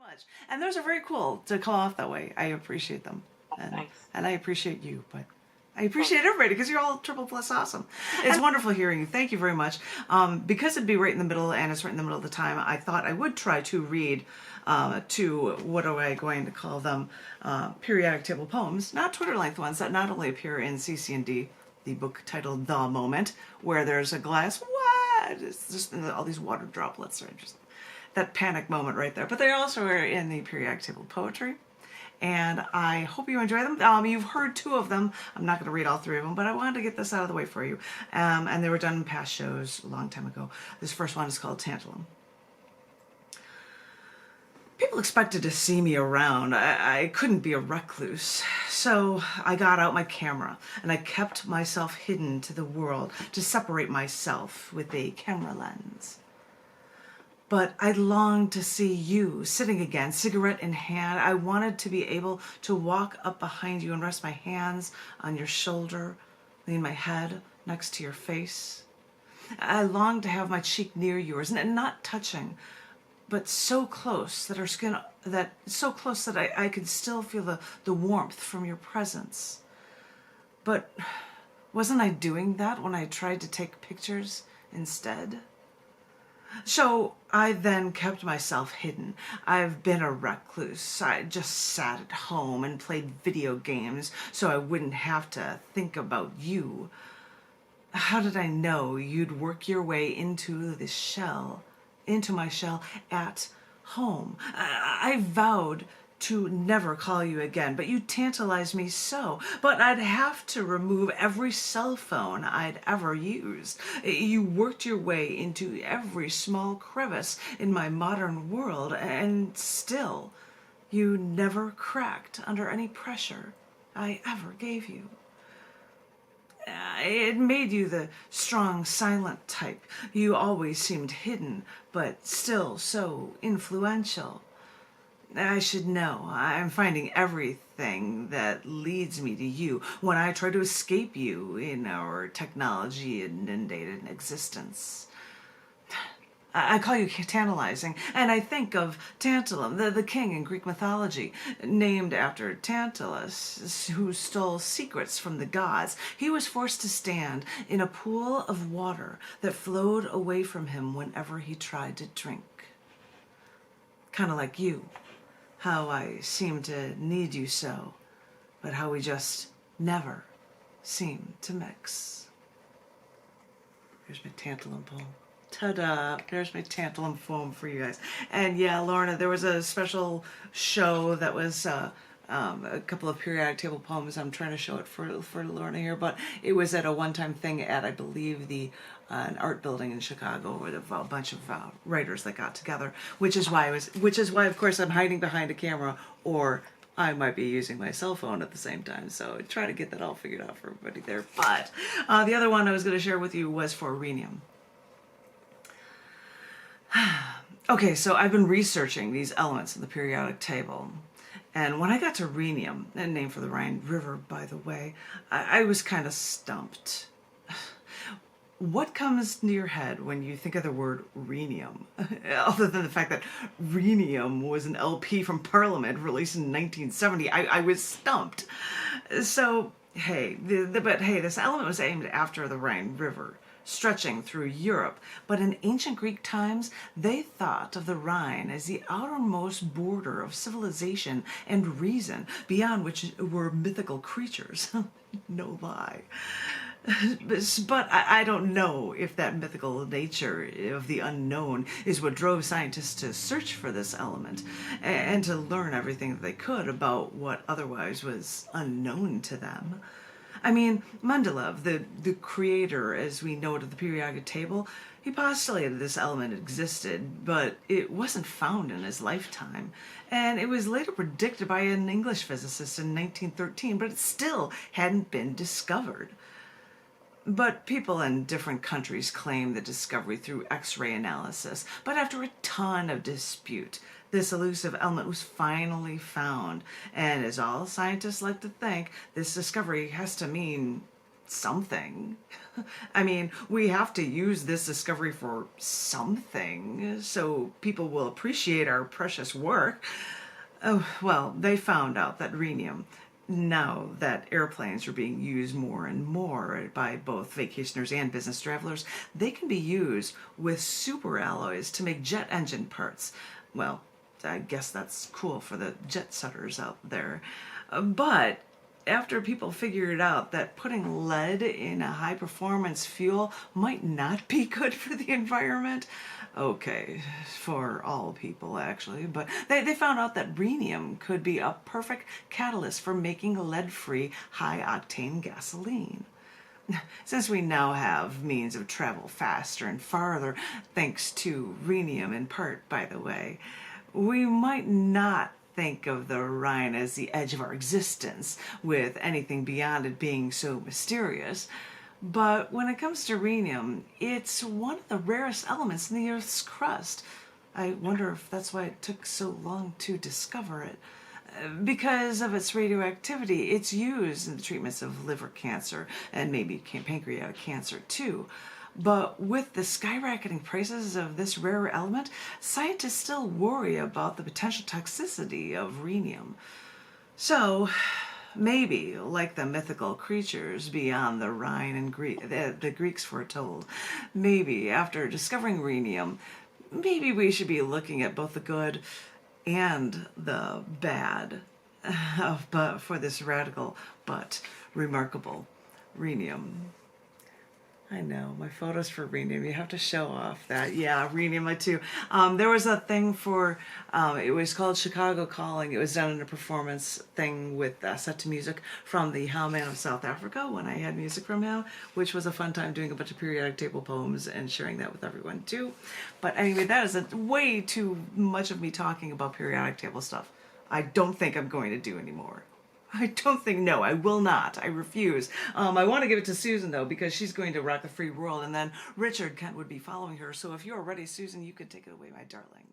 much. And those are very cool to come off that way. I appreciate them. And, Thanks. and I appreciate you, but I appreciate everybody because you're all triple plus awesome. It's wonderful hearing you. Thank you very much. Because it'd be right in the middle and it's right in the middle of the time, I thought I would try to read to, what am I going to call them, periodic table poems, not Twitter length ones that not only appear in cc&d, the book titled The Moment, where there's a glass, what? It's just all these water droplets are just that panic moment right there. But they also are in the periodic table poetry. And I hope you enjoy them. You've heard two of them. I'm not going to read all three of them, but I wanted to get this out of the way for you. And they were done in past shows a long time ago. This first one is called Tantalum. People expected to see me around. I couldn't be a recluse. So I got out my camera and I kept myself hidden to the world to separate myself with a camera lens. But I longed to see you sitting again, cigarette in hand. I wanted to be able to walk up behind you and rest my hands on your shoulder, lean my head next to your face. I longed to have my cheek near yours, and not touching, but so close that our skin, so close that I could still feel the warmth from your presence. But wasn't I doing that when I tried to take pictures instead? So I then kept myself hidden. I've been a recluse. I just sat at home and played video games so I wouldn't have to think about you. How did I know you'd work your way into this shell, into my shell at home? I vowed to never call you again, but you tantalized me so. But I'd have to remove every cell phone I'd ever used. You worked your way into every small crevice in my modern world, and still, you never cracked under any pressure I ever gave you. It made you the strong, silent type. You always seemed hidden, but still so influential. I should know. I'm finding everything that leads me to you when I try to escape you in our technology-inundated existence. I call you tantalizing, and I think of Tantalum, the king in Greek mythology, named after Tantalus, who stole secrets from the gods. He was forced to stand in a pool of water that flowed away from him whenever he tried to drink. Kind of like you. How I seem to need you so, but how we just never seem to mix. Here's my tantalum poem. Ta-da! There's my tantalum poem for you guys. And yeah, Lorna, there was a special show that was a couple of periodic table poems. I'm trying to show it for Lorna here, but it was at a one-time thing at, I believe, the an art building in Chicago with a bunch of writers that got together, which is why of course I'm hiding behind a camera, or I might be using my cell phone at the same time. So try to get that all figured out for everybody there. But the other one I was going to share with you was for rhenium. Okay, so I've been researching these elements in the periodic table. And when I got to rhenium, a name for the Rhine River, by the way, I was kind of stumped. What comes to your head when you think of the word rhenium? Other than the fact that rhenium was an LP from Parliament released in 1970, I was stumped. So, hey, but hey, this element was aimed after the Rhine River, stretching through Europe. But in ancient Greek times, they thought of the Rhine as the outermost border of civilization and reason, beyond which were mythical creatures. No lie. But I don't know if that mythical nature of the unknown is what drove scientists to search for this element and to learn everything that they could about what otherwise was unknown to them. I mean, Mendeleev, the creator, as we know it, of the periodic table, he postulated this element existed, but it wasn't found in his lifetime. And it was later predicted by an English physicist in 1913, but it still hadn't been discovered. But people in different countries claim the discovery through X-ray analysis. But after a ton of dispute, this elusive element was finally found. And as all scientists like to think, this discovery has to mean something. I mean, we have to use this discovery for something so people will appreciate our precious work. Oh, well, they found out that rhenium, now that airplanes are being used more and more by both vacationers and business travelers, they can be used with super alloys to make jet engine parts. Well, I guess that's cool for the jet setters out there. But after people figured out that putting lead in a high performance fuel might not be good for the environment, okay, for all people actually, but they found out that rhenium could be a perfect catalyst for making lead-free high-octane gasoline. Since we now have means of travel faster and farther, thanks to rhenium in part, by the way, we might not think of the Rhine as the edge of our existence, with anything beyond it being so mysterious. But when it comes to rhenium, it's one of the rarest elements in the Earth's crust. I wonder if that's why it took so long to discover it. Because of its radioactivity, it's used in the treatments of liver cancer and maybe pancreatic cancer too. But with the skyrocketing prices of this rare element, scientists still worry about the potential toxicity of rhenium. So, maybe, like the mythical creatures beyond the Rhine and the Greeks foretold, maybe after discovering rhenium, maybe we should be looking at both the good and the bad but for this radical but remarkable rhenium. I know, my photos for rhenium, you have to show off that. Yeah, rhenium, I too. There was a thing for, it was called Chicago Calling. It was done in a performance thing with set to music from the Howman of South Africa when I had music from him, which was a fun time doing a bunch of periodic table poems and sharing that with everyone too. But anyway, that is way too much of me talking about periodic table stuff. I don't think I'm going to do anymore. I don't think, no, I will not. I refuse. I want to give it to Susan, though, because she's going to rock the free world, and then Richard Kent would be following her. So if you're ready, Susan, you could take it away, my darling.